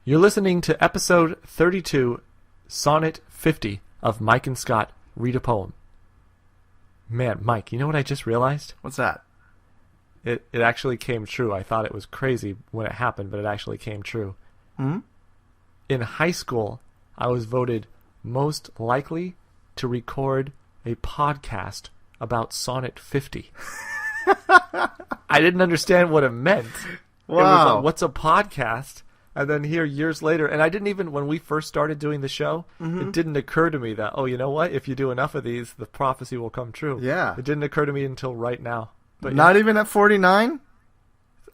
You're listening to episode 32, Sonnet 50 of Mike and Scott Read a Poem. Man, Mike, you know what I just realized? What's that? It actually came true. I thought it was crazy when it happened, but it actually came true. Hmm? In high school, I was voted most likely to record a podcast about Sonnet 50. I didn't understand what it meant. Wow. It was like, what's a podcast? And then here, years later, and I didn't even, when we first started doing the show, it didn't occur to me that, oh, you know what? If you do enough of these, the prophecy will come true. Yeah. It didn't occur to me until right now. But Not even at 49?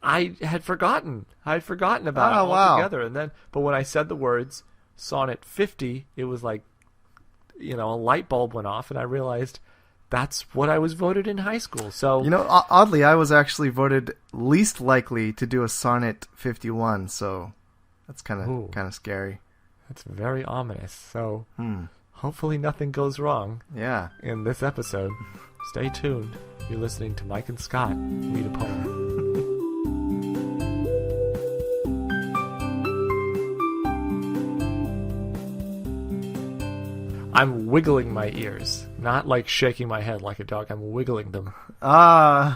I had forgotten. I had forgotten about it altogether. And then, but when I said the words Sonnet 50, it was like, a light bulb went off, and I realized that's what I was voted in high school. So Oddly, I was actually voted least likely to do a Sonnet 51, so that's kind of scary. That's very ominous. So hopefully nothing goes wrong. Yeah. In this episode. Stay tuned. You're listening to Mike and Scott Read a Poem. I'm wiggling my ears, not like shaking my head like a dog. I'm wiggling them. I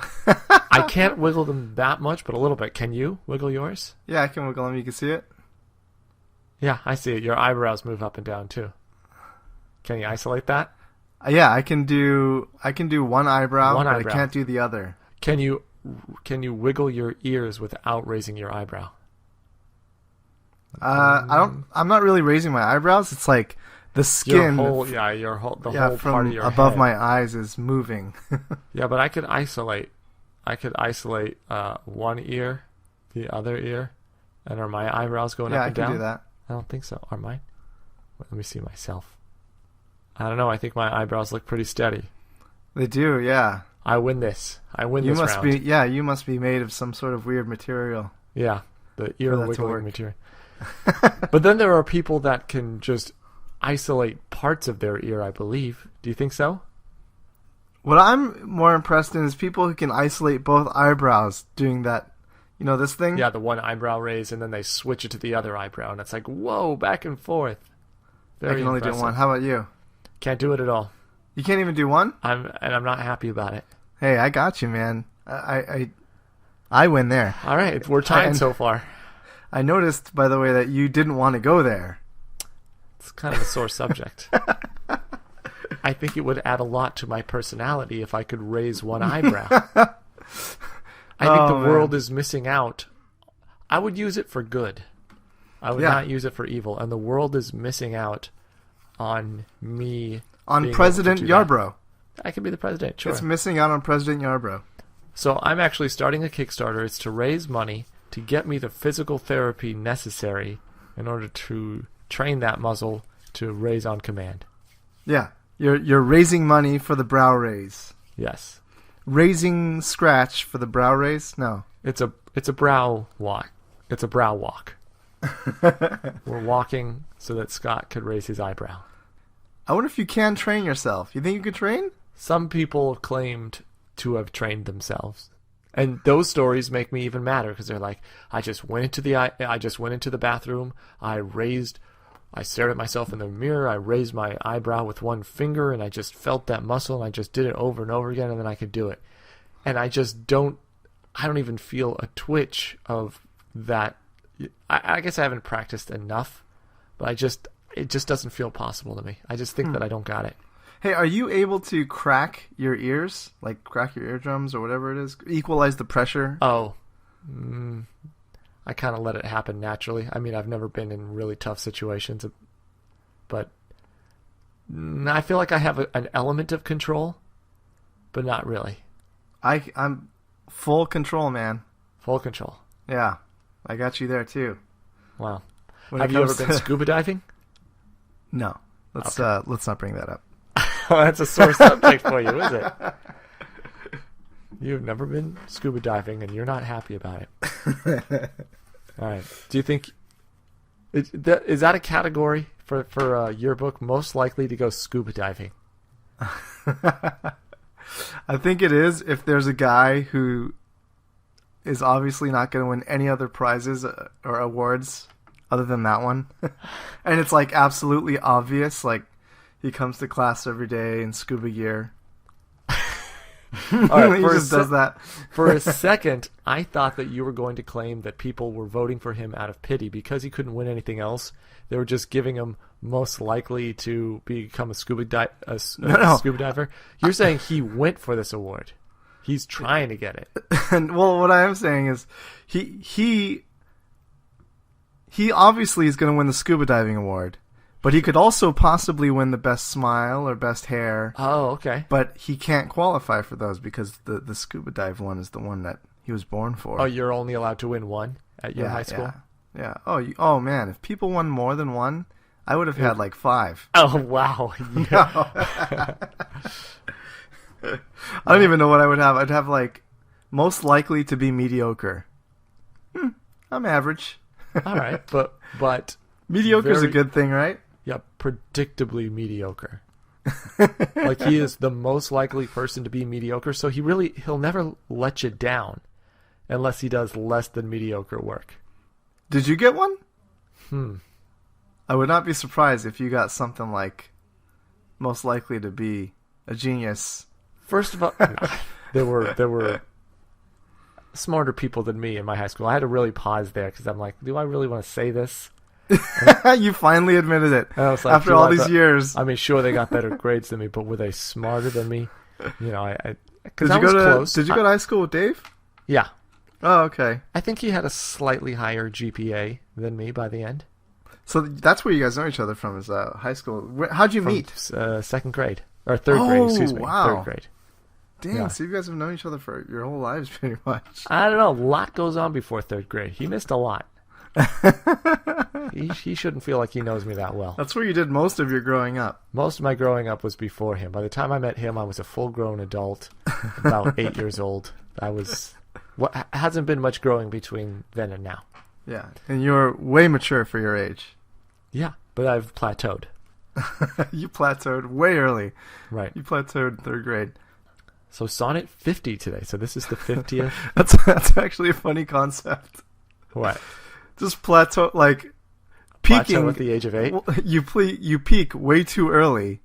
can't wiggle them that much, but a little bit. Can you wiggle yours? Yeah, I can wiggle them. You can see it? Yeah, I see it. Your eyebrows move up and down too. Can you isolate that? Yeah, I can do one eyebrow, but I can't do the other. Can you wiggle your ears without raising your eyebrow? I'm not really raising my eyebrows. It's like the skin, the whole part of your above head. my eyes is moving. Yeah, but I could isolate one ear, the other ear, and are my eyebrows going up and down? Yeah, I can do that. I don't think so. Are mine? Wait, let me see myself. I don't know. I think my eyebrows look pretty steady. They do, yeah. I win this. You must round. You must be made of some sort of weird material. Yeah, the ear wiggling material. But then there are people that can just isolate parts of their ear, I believe. Do you think so? What I'm more impressed in is people who can isolate both eyebrows doing that. You know this thing? Yeah, the one eyebrow raise, and then they switch it to the other eyebrow, and it's like, whoa, back and forth. Very I can only do one. How about you? Can't do it at all. You can't even do one? I'm not happy about it. Hey, I got you, man. I win there. All right, we're tied so far. I noticed, by the way, that you didn't want to go there. It's kind of a sore subject. I think it would add a lot to my personality if I could raise one eyebrow. I think the world is missing out. I would use it for good. I would not use it for evil. And the world is missing out on me. On President Yarbrough. I could be the president, sure. It's missing out on President Yarbrough. So I'm actually starting a Kickstarter. It's to raise money to get me the physical therapy necessary in order to train that muzzle to raise on command. Yeah. You're raising money for the brow raise. Yes. Raising scratch for the brow raise? No. It's a brow walk. It's a brow walk. We're walking so that Scott could raise his eyebrow. I wonder if you can train yourself. You think you could train? Some people claimed to have trained themselves. And those stories make me even madder because they're like, I just went into the bathroom, I stared at myself in the mirror, I raised my eyebrow with one finger, and I just felt that muscle, and I just did it over and over again, and then I could do it. And I don't even feel a twitch of that. I guess I haven't practiced enough, but it just doesn't feel possible to me. I just think that I don't got it. Hey, are you able to crack your ears? Like crack your eardrums or whatever it is? Equalize the pressure? Oh. I kind of let it happen naturally. I mean, I've never been in really tough situations, but I feel like I have an element of control, but not really. I'm full control, man. Full control. Yeah. I got you there, too. Wow. Have you ever been scuba diving? No. Let's not bring that up. Oh, that's a sore subject for you, is it? You've never been scuba diving, and you're not happy about it. All right. Do you think is that a category for your book? Most likely to go scuba diving. I think it is. If there's a guy who is obviously not going to win any other prizes or awards other than that one. And it's like absolutely obvious. Like he comes to class every day in scuba gear. All right, he just does that. For a second, I thought that you were going to claim that people were voting for him out of pity because he couldn't win anything else. They were just giving him most likely to become a scuba diver. You're saying he went for this award. He's trying to get it. And well, what I am saying is, he obviously is going to win the scuba diving award, but he could also possibly win the best smile or best hair. Oh, okay. But he can't qualify for those because the scuba dive one is the one that he was born for. Oh, you're only allowed to win one at your high school? Yeah. Oh man, if people won more than one, I would have had like 5. Oh, wow. Yeah. I don't even know what I would have. I'd have like most likely to be mediocre. I'm average. All right, but mediocre is a good thing, right? Yeah, predictably mediocre. Like he is the most likely person to be mediocre, so he'll never let you down unless he does less than mediocre work. Did you get one? I would not be surprised if you got something like most likely to be a genius. First of all, there were smarter people than me in my high school. I had to really pause there because I'm like, do I really want to say this? You finally admitted it like, after all these years. I mean, sure, they got better grades than me, but were they smarter than me? You know, Did you go to high school with Dave? Yeah. Oh, okay. I think he had a slightly higher GPA than me by the end. So that's where you guys know each other from, is high school. How'd you meet? Second grade. Or third grade, excuse me. Wow. Third grade. Damn, yeah. So you guys have known each other for your whole lives, pretty much. I don't know. A lot goes on before third grade. He missed a lot. He shouldn't feel like he knows me that well. That's where you did most of your growing up. Most of my growing up was before him. By the time I met him, I was a full-grown adult, about 8 years old. What hasn't been much growing between then and now. Yeah, and you're way mature for your age. Yeah, but I've plateaued. You plateaued way early. Right. You plateaued in third grade. So Sonnet 50 today. So this is the 50th. That's actually a funny concept. What? Just plateau, like peaking plateau at the age of 8. You peak way too early,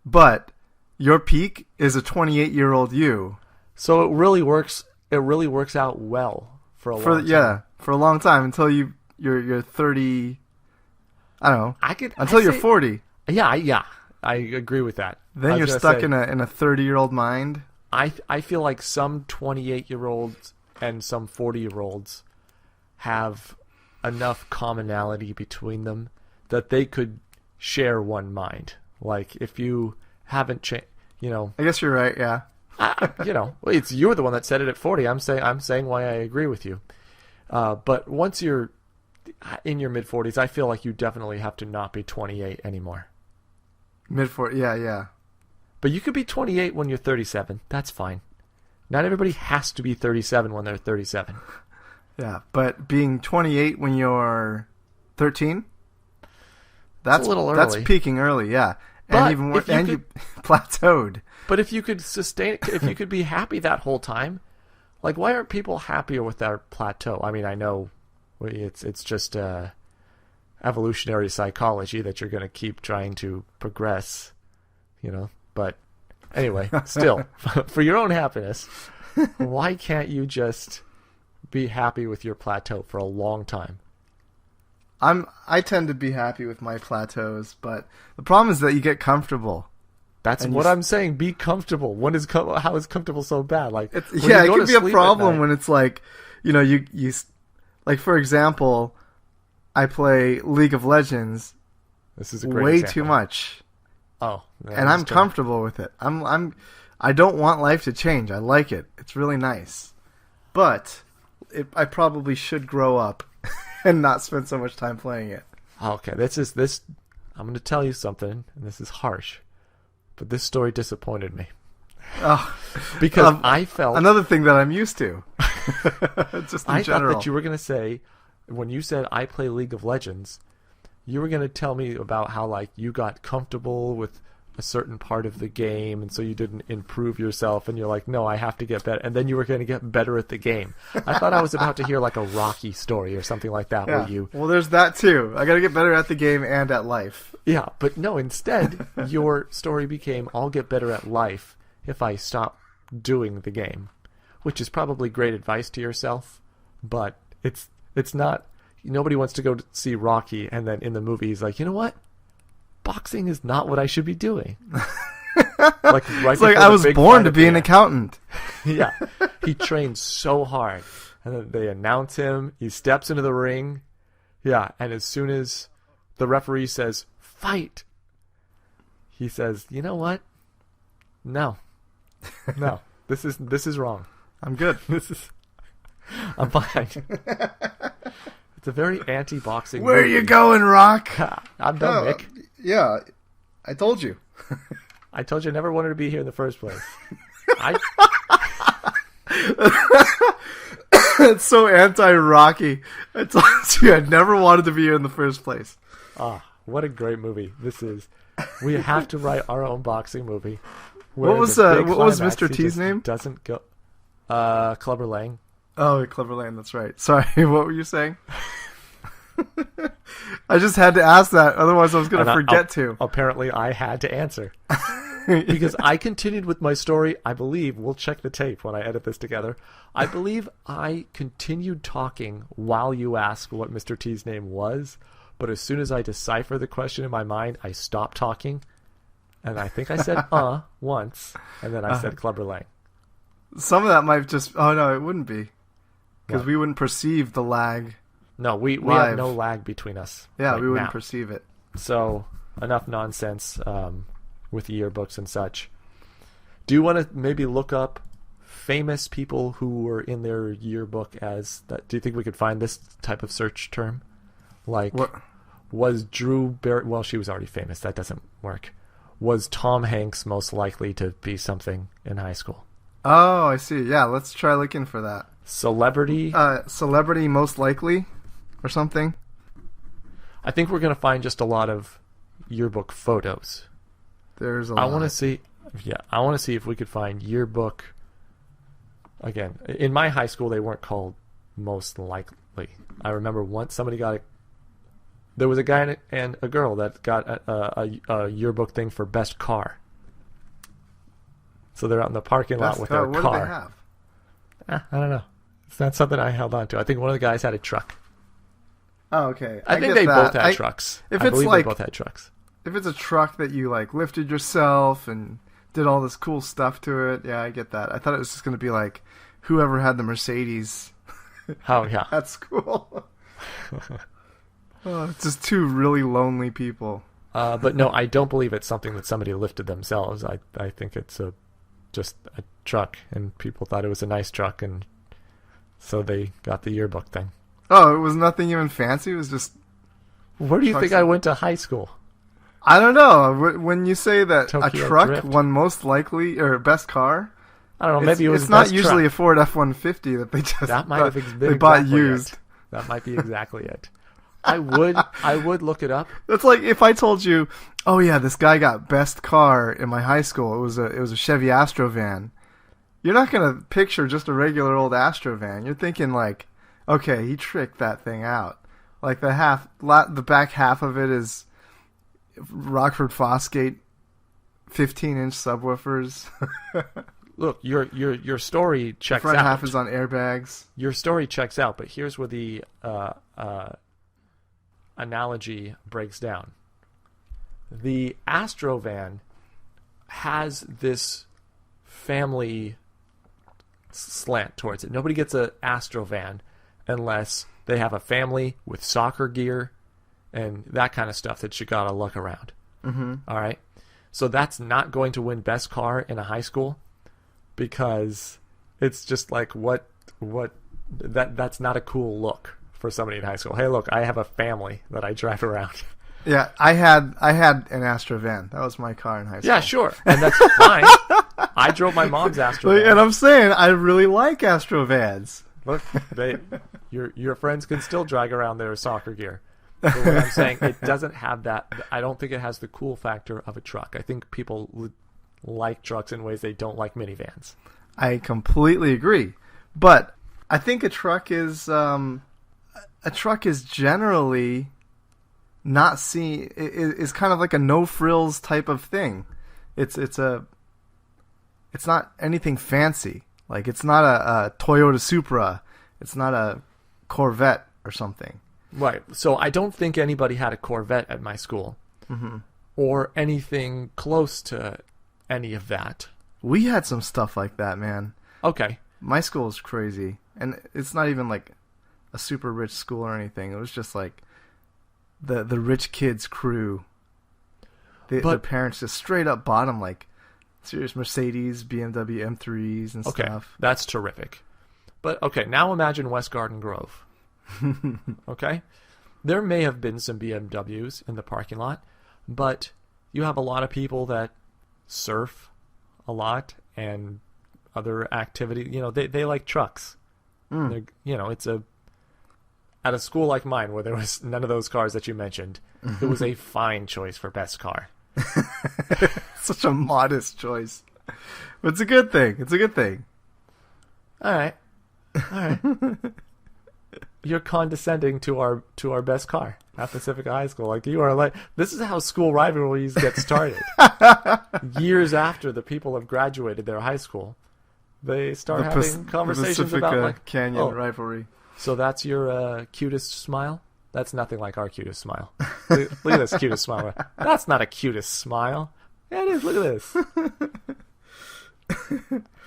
but your peak is a 28-year-old you. So it really works. It really works out well for a long time. Yeah, for a long time until you're 30. I don't know. Until you're 40. Yeah. I agree with that. Then you're stuck in a 30-year-old mind. I feel like some 28-year-olds and some 40-year-olds have enough commonality between them that they could share one mind. Like if you haven't changed, I guess you're right. Yeah. It's you were the one that said it at 40. I'm saying why I agree with you. But once you're in your mid-40s, I feel like you definitely have to not be 28 anymore. Mid-40s, yeah. But you could be 28 when you're 37. That's fine. Not everybody has to be 37 when they're 37. Yeah, but being 28 when you're 13, that's a little early. That's peaking early, yeah. And even more, you plateaued. But if you could sustain it, if you could be happy that whole time, like why aren't people happier with their plateau? I mean, I know it's just evolutionary psychology that you're going to keep trying to progress, But anyway, still, for your own happiness, why can't you just be happy with your plateau for a long time? I tend to be happy with my plateaus, but the problem is that you get comfortable. That's what I'm saying. Be comfortable. How is comfortable so bad? Like, it can be a problem when it's like, you like, for example, I play League of Legends. This is a great way example. Too much. Oh, and I'm comfortable with it. I don't want life to change. I like it. It's really nice, but I probably should grow up and not spend so much time playing it. Okay, this. I'm going to tell you something, and this is harsh, but this story disappointed me. Oh, because I felt another thing that I'm used to. Just in I general. thought that you were going to say, when you said I play League of Legends, you were going to tell me about how like you got comfortable with a certain part of the game, and so you didn't improve yourself, and you're like, no, I have to get better, and then you were going to get better at the game. I thought I was about to hear like a Rocky story or something like that, where you... Well, there's that too. I got to get better at the game and at life. Yeah, but no, instead, your story became, I'll get better at life if I stop doing the game, which is probably great advice to yourself, but it's not... Nobody wants to go to see Rocky, and then in the movie he's like, you know what? Boxing is not what I should be doing. Like right, it's like I was born to be an accountant. Yeah, he trained so hard, and then they announce him. He steps into the ring. Yeah, and as soon as the referee says fight, he says, "You know what? No, this is wrong. I'm good. I'm fine." It's a very anti-boxing. Where are you going, Rock? I'm done, Nick. Yeah, I told you. I told you I never wanted to be here in the first place. It's so anti-Rocky. I told you I never wanted to be here in the first place. Ah, what a great movie this is. We have to write our own boxing movie. What was Mr. T's name? Doesn't go. Clubber Lang. Oh, Clever Lane, that's right. Sorry, what were you saying? I just had to ask that, otherwise I was going to forget to. Apparently I had to answer. Because I continued with my story, I believe, we'll check the tape when I edit this together, I believe I continued talking while you asked what Mr. T's name was, but as soon as I decipher the question in my mind, I stopped talking, and I think I said once, and then I said Clubber Lang. Some of that might just... Oh, no, it wouldn't be. Because we wouldn't perceive the lag. No, we have no lag between us. Yeah, right we wouldn't now. perceive it. So, enough nonsense with yearbooks and such. Do you want to maybe look up famous people who were in their yearbook as that? Do you think we could find this type of search term? Like, was Drew Barry... Well, she was already famous. That doesn't work. Was Tom Hanks most likely to be something in high school? Oh, I see. Yeah, let's try looking for that. Celebrity? Celebrity most likely or something? I think we're going to find just a lot of yearbook photos. There's a lot. I want to see if we could find yearbook. Again, in my high school, they weren't called most likely. I remember once somebody there was a guy and a girl that got a yearbook thing for best car. So they're out in the parking lot with their car. What do they have? I don't know. It's not something I held on to. I think one of the guys had a truck. Oh, okay. I think they both had trucks. I believe they both had trucks. If it's a truck that you like lifted yourself and did all this cool stuff to it, yeah, I get that. I thought it was just going to be like whoever had the Mercedes. Oh, yeah. That's cool. It's just two really lonely people. But no, I don't believe it's something that somebody lifted themselves. I think it's just a truck, and people thought it was a nice truck, and so they got the yearbook thing. Oh, it was nothing even fancy? It was just... Where do you think I went to high school? I don't know. When you say that Tokyo a truck Drift? won most likely, or best car... I don't know, maybe it was it's not best usually truck. a Ford F-150 that they just That might have been they bought exactly used. It. That might be exactly it. I would look it up. That's like if I told you, oh yeah, this guy got best car in my high school. It was a Chevy Astro van. You're not gonna picture just a regular old Astro van. You're thinking like, okay, he tricked that thing out. Like the back half of it is Rockford Fosgate 15-inch subwoofers. Look, your story checks out. The front half is on airbags. Your story checks out, but here's where the analogy breaks down. The Astrovan has this family slant towards it. Nobody gets an Astrovan unless they have a family with soccer gear and that kind of stuff that you gotta look around. Mm-hmm. All right, so that's not going to win best car in a high school because it's just like that's not a cool look for somebody in high school. Hey, look, I have a family that I drive around. Yeah, I had an Astrovan. That was my car in high school. Yeah, sure, and that's fine. I drove my mom's Astrovan. And I'm saying I really like Astrovans. Look, your friends can still drag around their soccer gear. But what I'm saying, it doesn't have that. I don't think it has the cool factor of a truck. I think people like trucks in ways they don't like minivans. I completely agree. But I think a truck is generally not seen is kind of like a no frills type of thing. It's not anything fancy. Like it's not a Toyota Supra. It's not a Corvette or something. Right. So I don't think anybody had a Corvette at my school, or anything close to any of that. We had some stuff like that, man. Okay. My school is crazy, and it's not even like a super rich school or anything. It was just like the rich kids crew. Their parents just straight up bought them like serious Mercedes, BMW M3s and stuff. That's terrific. But okay, now imagine West Garden Grove. Okay? There may have been some BMWs in the parking lot, but you have a lot of people that surf a lot and other activity. You know, they like trucks. You know, it's at a school like mine where there was none of those cars that you mentioned, it was a fine choice for best car. Such a modest choice. But it's a good thing. It's a good thing. All right. You're condescending to our best car at Pacifica High School. Like you are like, this is how school rivalries get started. Years after the people have graduated their high school, they start having conversations about like Canyon rivalry. So that's your cutest smile? That's nothing like our cutest smile. Look at this cutest smile. That's not a cutest smile. Yeah, it is. Look at this.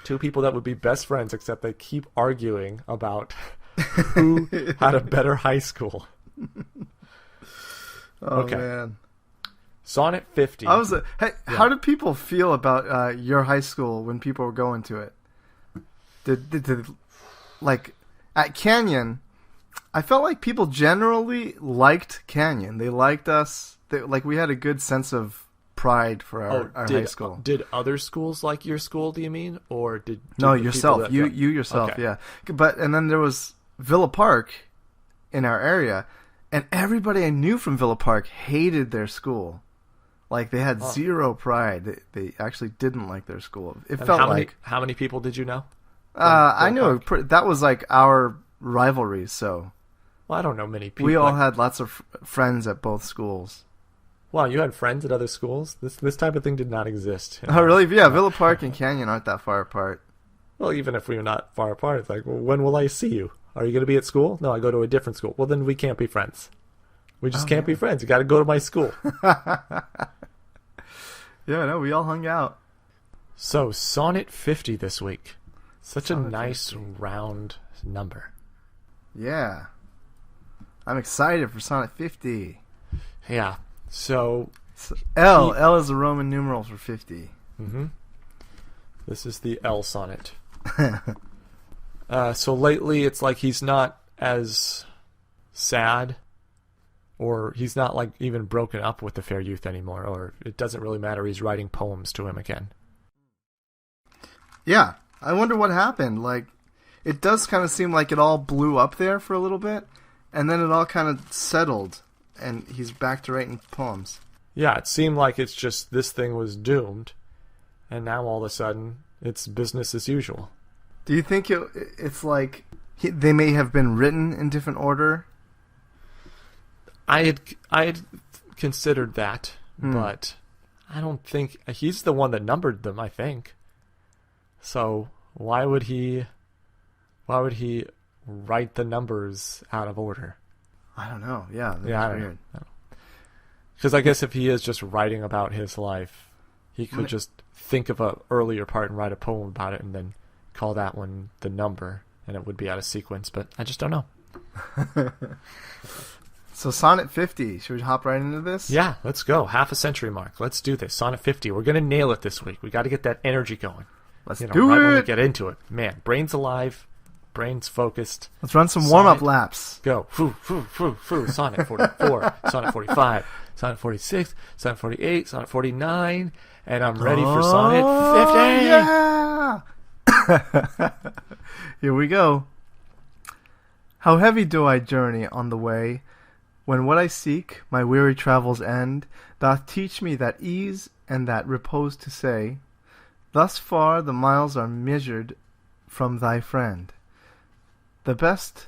Two people that would be best friends, except they keep arguing about who had a better high school. Okay. Man. Sonnet 50. How did people feel about your high school when people were going to it? Did like at Canyon? I felt like people generally liked Canyon. They liked us. We had a good sense of pride for our high school. Did other schools like your school, do you mean? Or did no, yourself. You yourself, okay. Yeah. And then there was Villa Park in our area, and everybody I knew from Villa Park hated their school. Like, they had zero pride. They actually didn't like their school. It felt how many people did you know? I knew that was like our rivalry, so... Well, I don't know many people. We all had lots of friends at both schools. Wow, you had friends at other schools? This type of thing did not exist. Oh, really? Yeah, Villa Park and Canyon aren't that far apart. Well, even if we were not far apart, it's like, well, when will I see you? Are you going to be at school? No, I go to a different school. Well, then we can't be friends. We just can't be friends. You got to go to my school. Yeah, no, we all hung out. So, Sonnet 50 this week. Such a nice 50. Round number. Yeah. I'm excited for Sonnet 50. Yeah. So L is the Roman numeral for 50. Mm-hmm. This is the L sonnet. So lately it's like he's not as sad, or he's not like even broken up with the fair youth anymore, or it doesn't really matter. He's writing poems to him again. Yeah. I wonder what happened. Like, it does kind of seem like it all blew up there for a little bit, and then it all kind of settled, and he's back to writing poems. Yeah, it seemed like it's just this thing was doomed, and now all of a sudden it's business as usual. Do you think it's like they may have been written in different order? I had considered that, but I don't think he's the one that numbered them, I think. So why would he write the numbers out of order? I don't know. Yeah, I don't know. Because I guess if he is just writing about his life, he could just think of an earlier part and write a poem about it and then call that one the number, and it would be out of sequence, but I just don't know. So Sonnet 50, should we hop right into this? Yeah, let's go. Half a century mark. Let's do this. Sonnet 50. We're going to nail it this week. We got to get that energy going. Let's do right it. When we get into it. Man, brain's alive. Brain's focused. Let's run some warm-up laps. Go. Sonnet 44. Sonnet 45. Sonnet 46. Sonnet 48. Sonnet 49. And I'm ready for Sonnet 50. Yeah! Here we go. How heavy do I journey on the way? When what I seek, my weary travels end, doth teach me that ease and that repose to say, thus far the miles are measured from thy friend. The best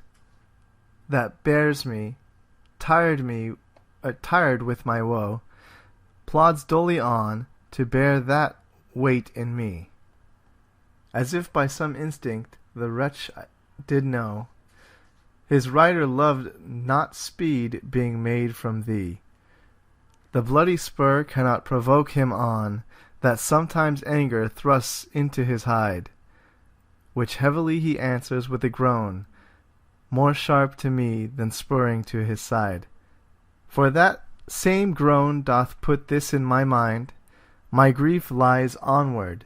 that bears me, tired with my woe, plods dully on to bear that weight in me. As if by some instinct the wretch did know, his rider loved not speed being made from thee. The bloody spur cannot provoke him on, that sometimes anger thrusts into his hide, which heavily he answers with a groan, more sharp to me than spurring to his side. For that same groan doth put this in my mind, my grief lies onward,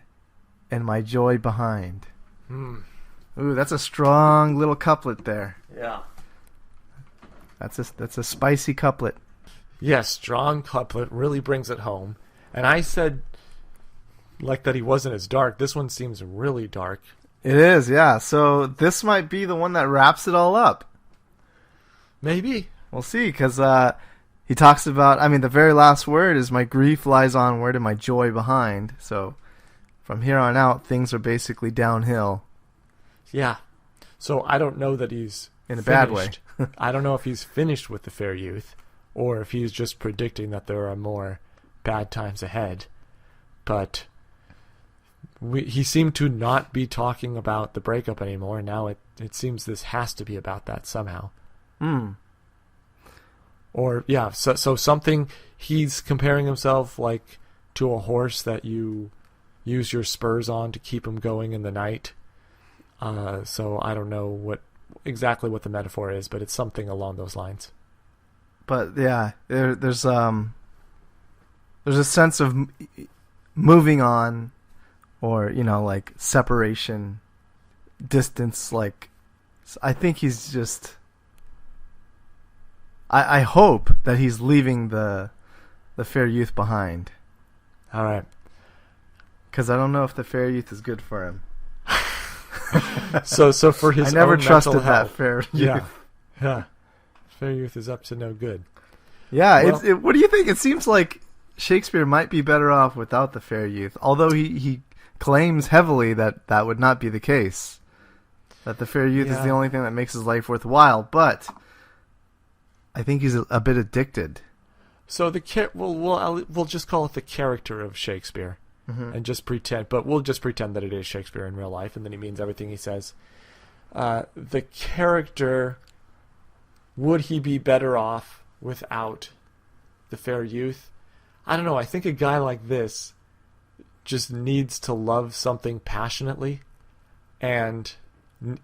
and my joy behind. Ooh, that's a strong little couplet there. Yeah. That's a spicy couplet. Yes, strong couplet really brings it home. And I said, like, that he wasn't as dark. This one seems really dark. It is, yeah. So this might be the one that wraps it all up. Maybe. We'll see, because he talks about, the very last word is my grief lies onward and my joy behind. So from here on out, things are basically downhill. Yeah. So I don't know that he's in a finished. bad way. I don't know if he's finished with the fair youth, or if he's just predicting that there are more bad times ahead. But he seemed to not be talking about the breakup anymore. Now it seems this has to be about that somehow. Or, yeah, so something, he's comparing himself like to a horse that you use your spurs on to keep him going in the night. So I don't know exactly what the metaphor is, but it's something along those lines. But yeah, there's a sense of moving on, or like separation, distance. Like, I think he's just. I hope that he's leaving the fair youth behind. All right. Because I don't know if the fair youth is good for him. So for his I never own trusted mental that health, fair youth. Yeah. Fair youth is up to no good. Yeah, Well, what do you think? It seems like Shakespeare might be better off without the fair youth, although he claims heavily that would not be the case. That the fair youth is the only thing that makes his life worthwhile, but I think he's a bit addicted. So we'll just call it the character of Shakespeare, and just pretend. But we'll just pretend that it is Shakespeare in real life, and then he means everything he says. The character, would he be better off without the fair youth? I don't know. I think a guy like this just needs to love something passionately, and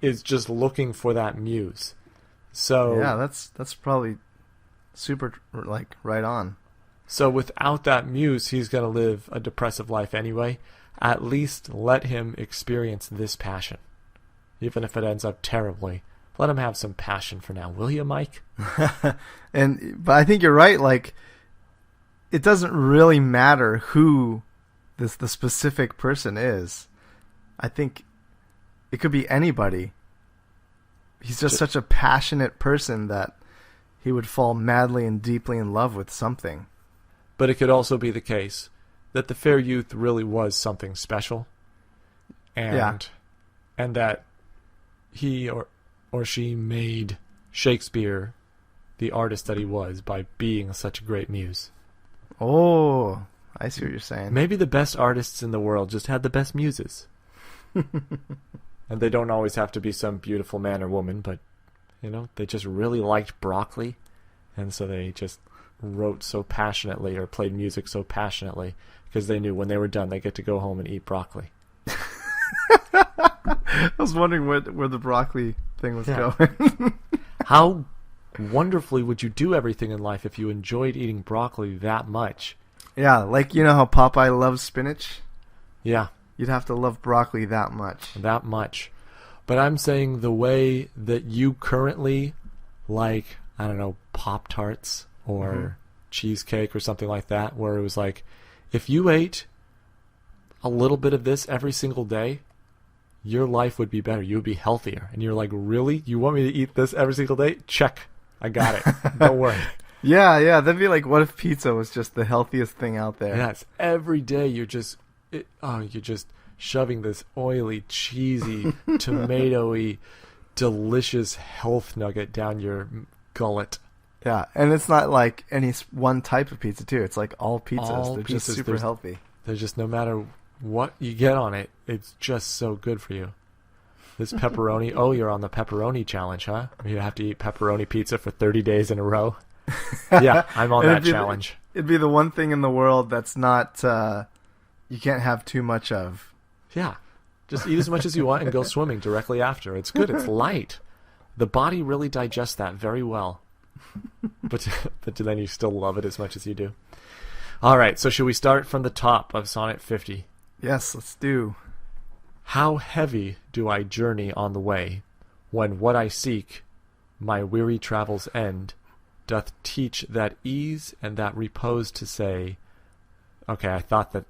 is just looking for that muse. So yeah, that's probably super right on. So without that muse, he's going to live a depressive life anyway. At least let him experience this passion, even if it ends up terribly. Let him have some passion for now, will you, Mike? But I think you're right. Like, it doesn't really matter who the specific person is. I think it could be anybody. He's just such a passionate person that he would fall madly and deeply in love with something. But it could also be the case that the fair youth really was something special, and that he or she made Shakespeare the artist that he was by being such a great muse. Oh, I see what you're saying. Maybe the best artists in the world just had the best muses. And they don't always have to be some beautiful man or woman, but, they just really liked broccoli, and so they just wrote so passionately or played music so passionately because they knew when they were done they get to go home and eat broccoli. I was wondering where the broccoli thing was going. How wonderfully would you do everything in life if you enjoyed eating broccoli that much? Yeah, like how Popeye loves spinach? Yeah. You'd have to love broccoli that much. That much. But I'm saying the way that you currently like, I don't know, Pop-Tarts or cheesecake or something like that, where it was like, if you ate a little bit of this every single day, your life would be better. You would be healthier. And you're like, really? You want me to eat this every single day? Check. I got it. Don't worry. Yeah, that'd be like, what if pizza was just the healthiest thing out there? Yes, every day you're just shoving this oily, cheesy, tomatoey, delicious health nugget down your gullet. Yeah, and it's not like any one type of pizza too. It's like all pizzas. All They're pizzas, just super healthy. They're just, no matter what you get on it, it's just so good for you. This pepperoni. Oh, you're on the pepperoni challenge, huh? You have to eat pepperoni pizza for 30 days in a row. Yeah, I'm on that challenge. It'd be the one thing in the world that's not you can't have too much of. Yeah, just eat as much as you want and go swimming directly after. It's good. It's light. The body really digests that very well. But then you still love it as much as you do. All right, so should we start from the top of Sonnet 50? Yes, let's do. How heavy do I journey on the way, when what I seek, my weary travels end, doth teach that ease and that repose to say. Okay, I thought that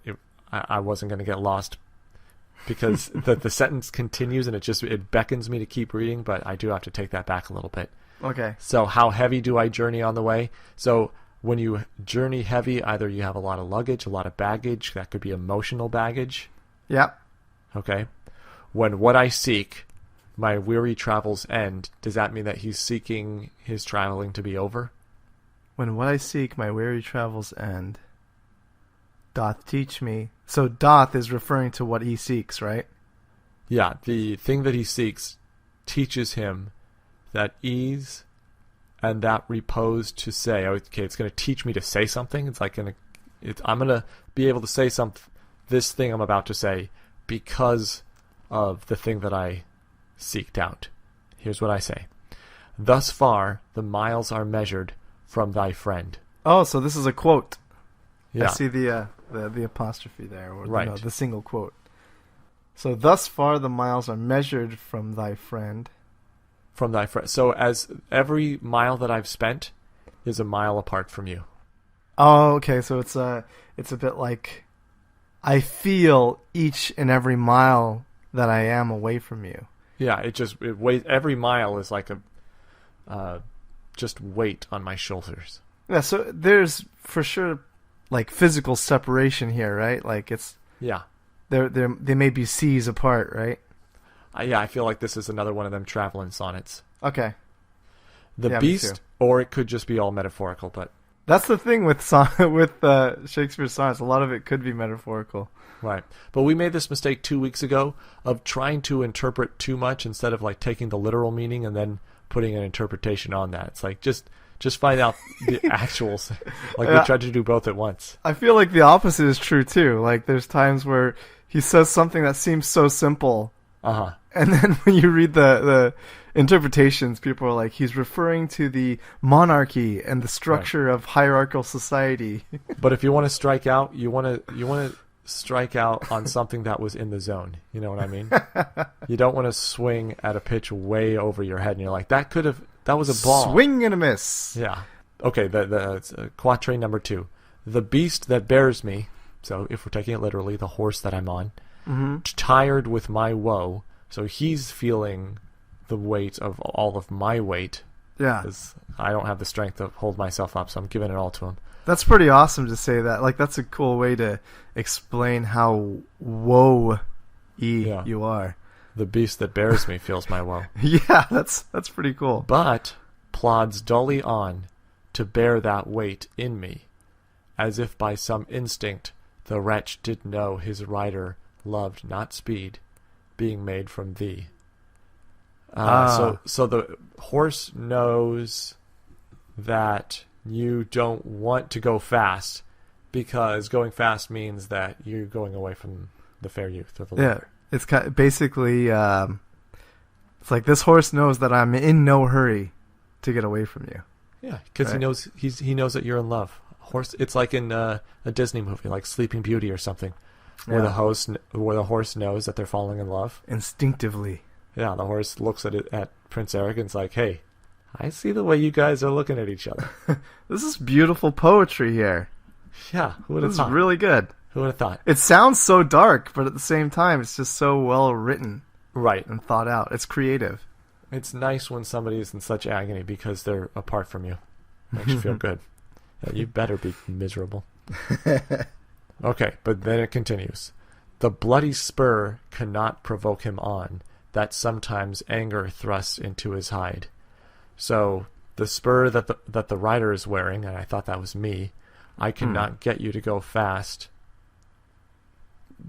I wasn't going to get lost because the sentence continues and it beckons me to keep reading, but I do have to take that back a little bit. Okay. So how heavy do I journey on the way? So when you journey heavy, either you have a lot of luggage, a lot of baggage. That could be emotional baggage. Yep. Okay. When what I seek, my weary travels end, does that mean that he's seeking his traveling to be over? When what I seek, my weary travels end, doth teach me. So doth is referring to what he seeks, right? Yeah, the thing that he seeks teaches him that ease and that repose to say. Okay, it's going to teach me to say something. It's like I'm going to be able to say this thing I'm about to say because of the thing that I seeked out. Here's what I say. Thus far, the miles are measured from thy friend. Oh, so this is a quote. Yeah. I see the apostrophe there, or right. The single quote. So thus far, the miles are measured from thy friend. From thy friend. So as every mile that I've spent is a mile apart from you. Oh, okay. So it's a bit like I feel each and every mile that I am away from you. Yeah, every mile is like a just weight on my shoulders. Yeah, so there's for sure like physical separation here, right? Like it's they may be seas apart, right? Yeah, I feel like this is another one of them traveling sonnets. Okay. The beast, or it could just be all metaphorical, but that's the thing with Shakespeare's sonnets. A lot of it could be metaphorical. Right. But we made this mistake 2 weeks ago of trying to interpret too much instead of like taking the literal meaning and then putting an interpretation on that. It's like just find out the actuals. Like we tried to do both at once. I feel like the opposite is true too. Like there's times where he says something that seems so simple. Uh-huh. And then when you read the interpretations, people are like, he's referring to the monarchy and the structure of hierarchical society. But if you want to strike out, you want to strike out on something that was in the zone. You know what I mean? You don't want to swing at a pitch way over your head, and you're like, that was a ball. Swing and a miss. Yeah. Okay. The quatrain number 2, the beast that bears me. So if we're taking it literally, the horse that I'm on. Mm-hmm. Tired with my woe, so he's feeling the weight of all of my weight. Yeah, because I don't have the strength to hold myself up, so I'm giving it all to him. That's pretty awesome to say that. Like that's a cool way to explain how woe-y you are. The beast that bears me feels my woe. Yeah, that's pretty cool. But plods dully on to bear that weight in me, as if by some instinct the wretch did know his rider loved not speed, being made from thee. So the horse knows that you don't want to go fast because going fast means that you're going away from the fair youth or the lover. Yeah, it's kind of basically it's like this horse knows that I'm in no hurry to get away from you. Yeah, because he knows that you're in love. Horse, it's like in a Disney movie, like Sleeping Beauty or something. Where the horse knows that they're falling in love instinctively. Yeah, the horse looks at Prince Eric and's like, "Hey, I see the way you guys are looking at each other." This is beautiful poetry here. Yeah, who would have thought? This is really good. Who would have thought? It sounds so dark, but at the same time, it's just so well written, right, and thought out. It's creative. It's nice when somebody is in such agony because they're apart from you. Makes you feel good. Yeah, you better be miserable. Okay, but then it continues. The bloody spur cannot provoke him on, that sometimes anger thrusts into his hide. So the spur that the rider is wearing, and I thought that was me, I cannot get you to go fast.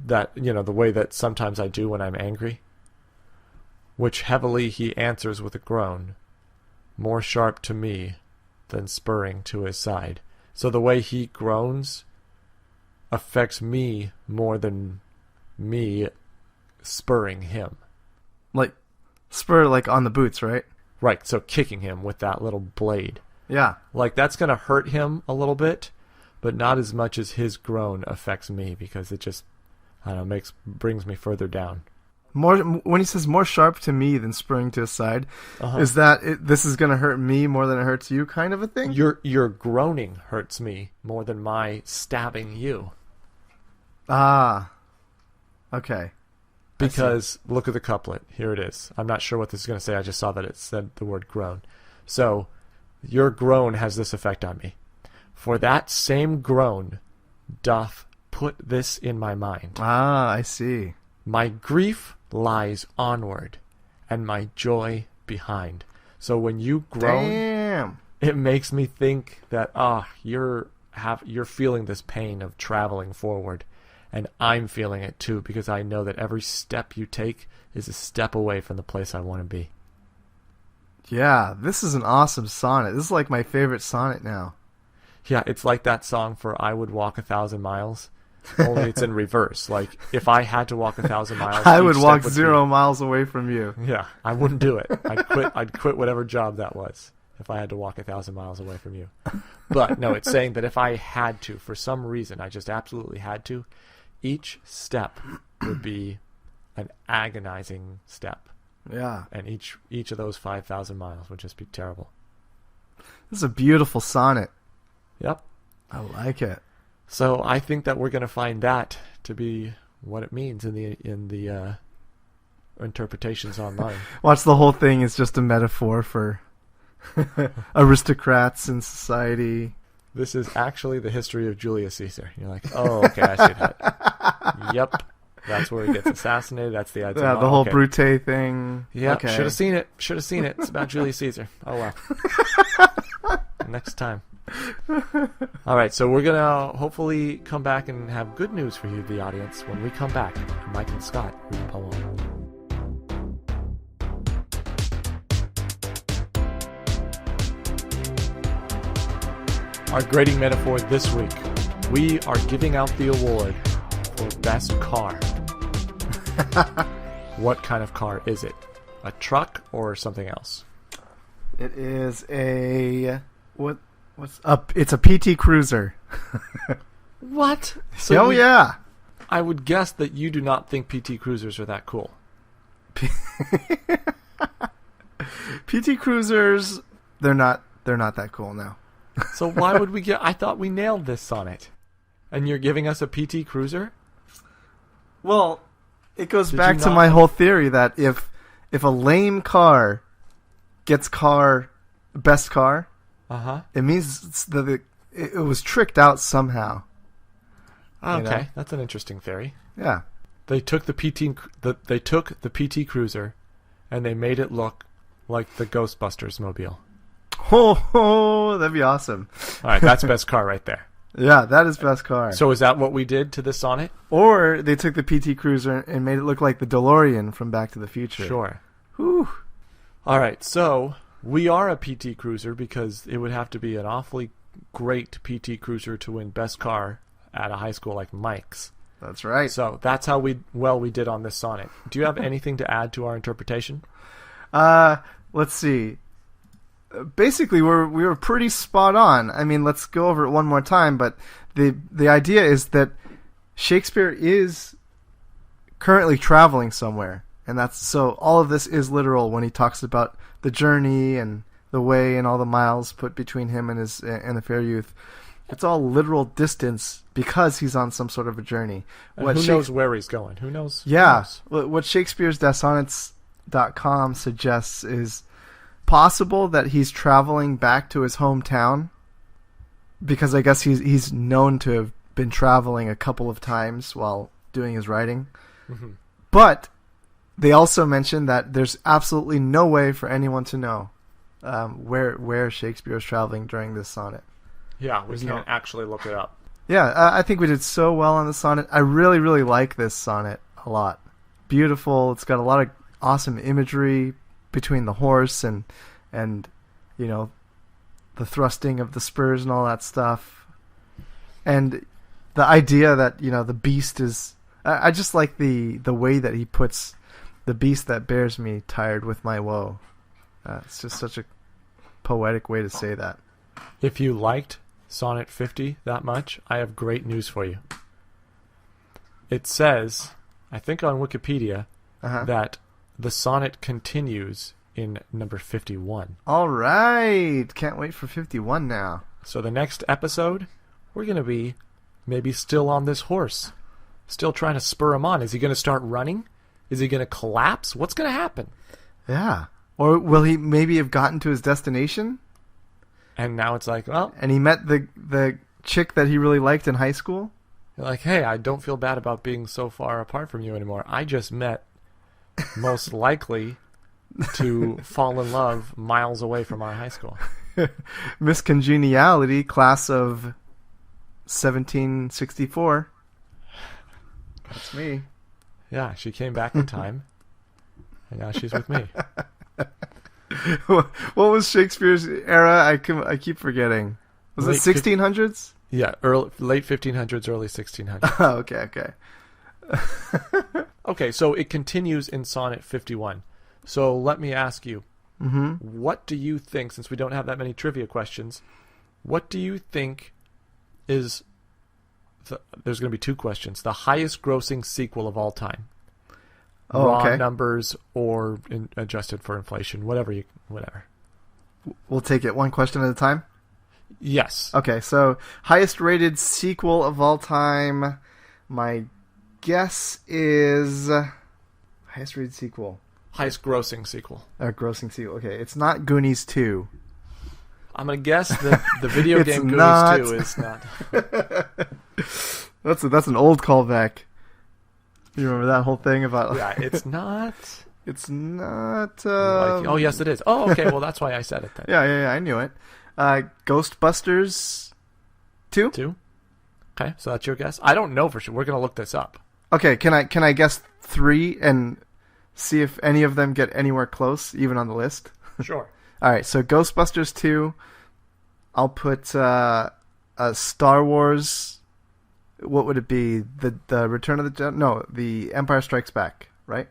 That, the way that sometimes I do when I'm angry. Which heavily he answers with a groan, more sharp to me than spurring to his side. So the way he groans affects me more than me spurring him. Like, spur like on the boots, right? Right, so kicking him with that little blade. Yeah. Like, that's going to hurt him a little bit, but not as much as his groan affects me, because it just, I don't know, brings me further down. More when he says more sharp to me than spurring to his side, is that this is going to hurt me more than it hurts you, kind of a thing? Your groaning hurts me more than my stabbing you. Ah, okay. Because look at the couplet. Here it is. I'm not sure what this is going to say. I just saw that it said the word groan. So, your groan has this effect on me. For that same groan doth put this in my mind. Ah, I see. My grief lies onward, and my joy behind. So when you groan, damn, it makes me think that you're feeling this pain of traveling forward, and I'm feeling it too, because I know that every step you take is a step away from the place I want to be. Yeah, this is an awesome sonnet. This is like my favorite sonnet now. Yeah, it's like that song for I Would Walk 1,000 Miles. Only it's in reverse. Like, if I had to walk 1,000 miles, I would walk 0 miles away from you. Yeah, I wouldn't do it. I'd quit whatever job that was if I had to walk 1,000 miles away from you. But no, it's saying that if I had to, for some reason, I just absolutely had to, each step would be an agonizing step. Yeah. And each of those 5,000 miles would just be terrible. This is a beautiful sonnet. Yep. I like it. So I think that we're going to find that to be what it means in the interpretations online. Watch, the whole thing is just a metaphor for aristocrats in society. This is actually the history of Julius Caesar. You're like, oh, okay, I see that. Yep, that's where he gets assassinated. That's the idea. Yeah, the whole Brute thing. Yeah, okay. Should have seen it. It's about Julius Caesar. Oh well. Next time. All right, so we're gonna hopefully come back and have good news for you, the audience, when we come back. Mike and Scott read a poem. Our grading metaphor this week: we are giving out the award for best car. What kind of car is it? A truck or something else? It is a it's a PT Cruiser. What? So yeah. I would guess that you do not think PT Cruisers are that cool. PT Cruisers, they're not that cool now. So why would we I thought we nailed this sonnet. And you're giving us a PT Cruiser? Well, it goes back to my whole theory that if a lame car gets best car, it means that it was tricked out somehow. Okay, that's an interesting theory. Yeah. They took the PT Cruiser and they made it look like the Ghostbusters mobile. Oh, that'd be awesome. All right, that's best car right there. Yeah, that is best car. So is that what we did to this sonnet? Or they took the PT Cruiser and made it look like the DeLorean from Back to the Future. Sure. Whew. All right, so we are a PT Cruiser because it would have to be an awfully great PT Cruiser to win best car at a high school like Mike's. That's right. So that's how we did on this sonnet. Do you have anything to add to our interpretation? Let's see. Basically, we were pretty spot on. I mean, let's go over it one more time. But the idea is that Shakespeare is currently traveling somewhere, and so all of this is literal when he talks about the journey and the way and all the miles put between him and the fair youth. It's all literal distance because he's on some sort of a journey. And who knows where he's going? Who knows? Yeah. What Shakespeare's Sonnets Sonnet.com suggests is possible that he's traveling back to his hometown, because I guess he's known to have been traveling a couple of times while doing his writing. Mm-hmm. But they also mentioned that there's absolutely no way for anyone to know where Shakespeare was traveling during this sonnet. Yeah, we can't actually look it up. Yeah, I think we did so well on the sonnet. I really, really like this sonnet a lot. Beautiful. It's got a lot of awesome imagery between the horse and you know, the thrusting of the spurs and all that stuff. And the idea that, you know, the beast is... I just like the way that he puts the beast that bears me tired with my woe. It's just such a poetic way to say that. If you liked Sonnet 50 that much, I have great news for you. It says, I think on Wikipedia, that the sonnet continues in number 51. All right. Can't wait for 51 now. So the next episode, we're going to be maybe still on this horse. Still trying to spur him on. Is he going to start running? Is he going to collapse? What's going to happen? Yeah. Or will he maybe have gotten to his destination? And now it's like, well... And he met the chick that he really liked in high school? You're like, hey, I don't feel bad about being so far apart from you anymore. I just met, most likely, to fall in love miles away from our high school. Miss Congeniality, class of 1764. That's me. Yeah, she came back in time, and now she's with me. What was Shakespeare's era? I keep forgetting. Was it 1600s? Yeah, late 1500s, early 1600s. Oh, okay. Okay, so it continues in Sonnet 51. So let me ask you, what do you think, since we don't have that many trivia questions, what do you think is... there's going to be two questions. The highest grossing sequel of all time. Raw numbers or adjusted for inflation, whatever. We'll take it one question at a time? Yes. Okay, so highest rated sequel of all time. My guess is highest rated sequel. Highest grossing sequel. Grossing sequel. Okay, it's not Goonies 2. I'm going to guess that the video game not. Goonies 2 is not. That's an old callback. You remember that whole thing about... Yeah, it's not... It's not... oh, yes, it is. Oh, okay, well, that's why I said it then. Yeah, I knew it. Ghostbusters 2? 2? Okay, so that's your guess? I don't know for sure. We're going to look this up. Okay, can I guess 3 and see if any of them get anywhere close, even on the list? Sure. All right, so Ghostbusters 2. I'll put Star Wars... What would it be? The Return of the Jedi? No, the Empire Strikes Back, right?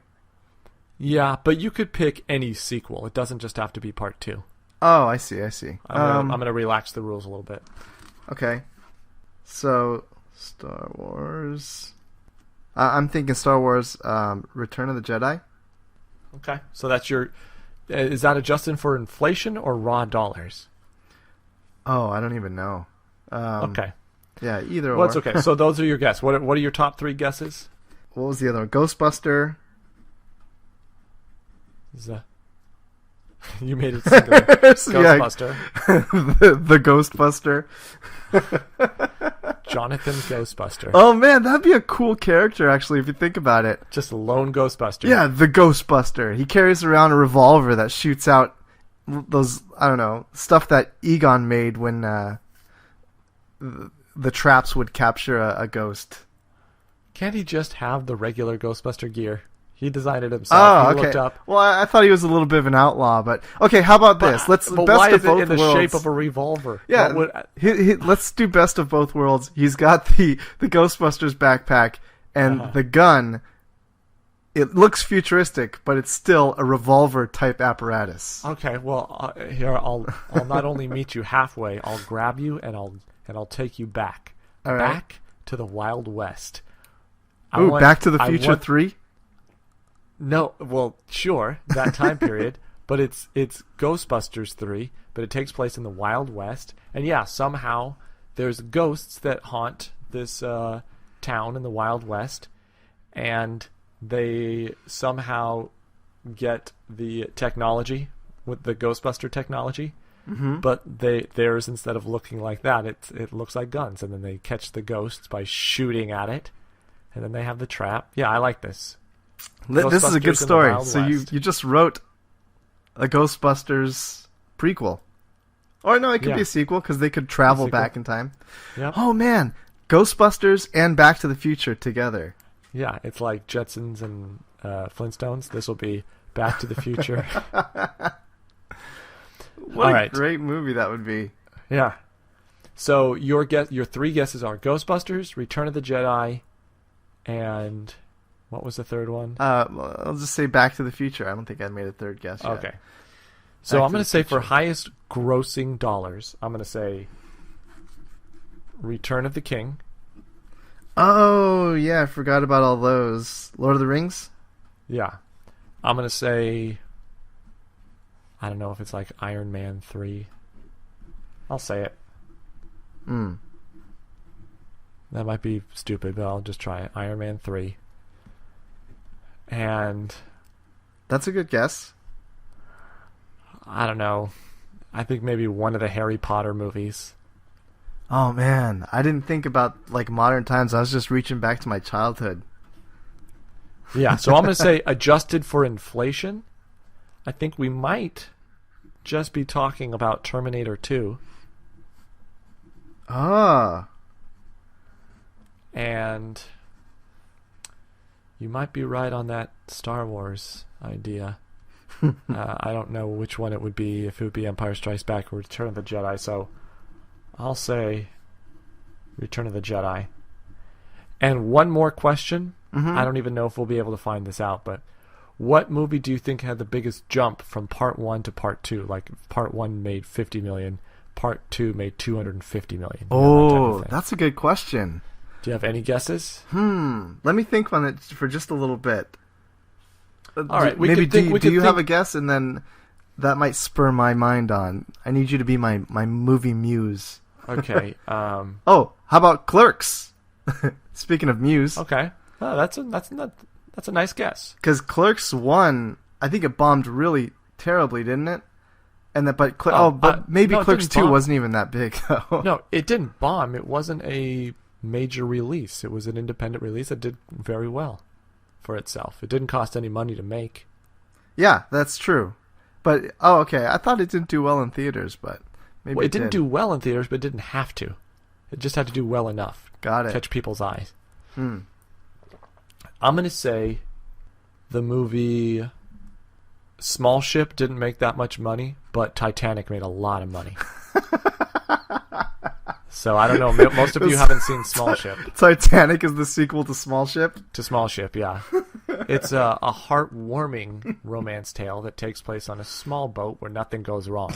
Yeah, but you could pick any sequel. It doesn't just have to be part 2. Oh, I see. I'm going to relax the rules a little bit. Okay. So, Star Wars... I'm thinking Star Wars Return of the Jedi. Okay, so that's your... Is that adjusted for inflation or raw dollars? Oh, I don't even know. Okay. Yeah, either or. Well, it's okay. So those are your guesses. What are your top 3 guesses? What was the other one? Ghostbuster. You made it singular. Ghostbuster. The Ghostbuster. Jonathan Ghostbuster. Oh man, that'd be a cool character actually if you think about it. Just a lone Ghostbuster. Yeah, the Ghostbuster. He carries around a revolver that shoots out those, I don't know, stuff that Egon made when the traps would capture a ghost. Can't he just have the regular Ghostbuster gear? He designed it himself. Oh, okay. Looked up. Well, I thought he was a little bit of an outlaw, but okay. How about this? Let's but best why of is it both in the worlds. shape of a revolver? Yeah, let's do best of both worlds. He's got the Ghostbusters backpack and the gun. It looks futuristic, but it's still a revolver type apparatus. Okay, well here I'll not only meet you halfway. I'll grab you and I'll take you back, back to the Wild West. Back to the Future 3. No, well, sure, that time period, but it's Ghostbusters 3, but it takes place in the Wild West, and yeah, somehow there's ghosts that haunt this town in the Wild West, and they somehow get the technology with the Ghostbuster technology, Mm-hmm. but theirs, instead of looking like that, it looks like guns, and then they catch the ghosts by shooting at it, and then they have the trap. Yeah, I like this. This is a Ghostbusters in good the story. Wild So you West. just wrote a Ghostbusters prequel. Or no, it could Yeah. be a sequel because they could travel sequel. back in time. Yep. Oh man, Ghostbusters and Back to the Future together. Yeah, it's like Jetsons and Flintstones. This will be Back to the Future. What All a right. great movie that would be. Yeah. So your three guesses are Ghostbusters, Return of the Jedi, and what was the third one? I'll just say Back to the Future. I don't think I made a third guess yet. Okay. So Back I'm to going the to say for Future. highest grossing dollars, I'm going to say Return of the King. Oh yeah, I forgot about all those. Lord of the Rings. Yeah. I'm going to say, I don't know if it's like Iron Man 3. I'll say it. Mm. That might be stupid, but I'll just try it. Iron Man 3. And That's a good guess. I don't know. I think maybe one of the Harry Potter movies. Oh man, I didn't think about like modern times. I was just reaching back to my childhood. Yeah, so I'm going to say adjusted for inflation. I think we might just be talking about Terminator 2. Ah, And you might be right on that Star Wars idea. I don't know which one it would be, if it would be Empire Strikes Back or Return of the Jedi, so I'll say Return of the Jedi. And one more question. Mhm. I don't even know if we'll be able to find this out, but what movie do you think had the biggest jump from part 1 to part 2? Like, part 1 made 50 million, part 2 made 250 million. You know, that type of Oh, thing. that's a good question. Do you have any guesses? Let me think on it for just a little bit. All right, we maybe could think- do, we do could you have a think- guess, and then that might spur my mind on. I need you to be my movie muse. Okay. Oh, how about Clerks? Speaking of muse, Okay. Oh, that's a nice guess. because Clerks 1, I think it bombed really terribly, didn't it? And that, but maybe no, it Clerks didn't 2 bomb. wasn't even that big though. No, it didn't bomb. It wasn't a major release. It was an independent release that did very well for itself. It didn't cost any money to make. Yeah, that's true. But okay, I thought it didn't do well in theaters, but maybe Well, it didn't did. do well in theaters, but it didn't have to. It just had to do well enough. Got it. Catch people's eyes. Hmm. I'm going to say the movie Small Ship didn't make that much money, but Titanic made a lot of money. So I don't know. Most of you haven't seen Small Ship. Titanic is the sequel to Small Ship. To Small Ship, yeah. It's a heartwarming romance tale that takes place on a small boat where nothing goes wrong.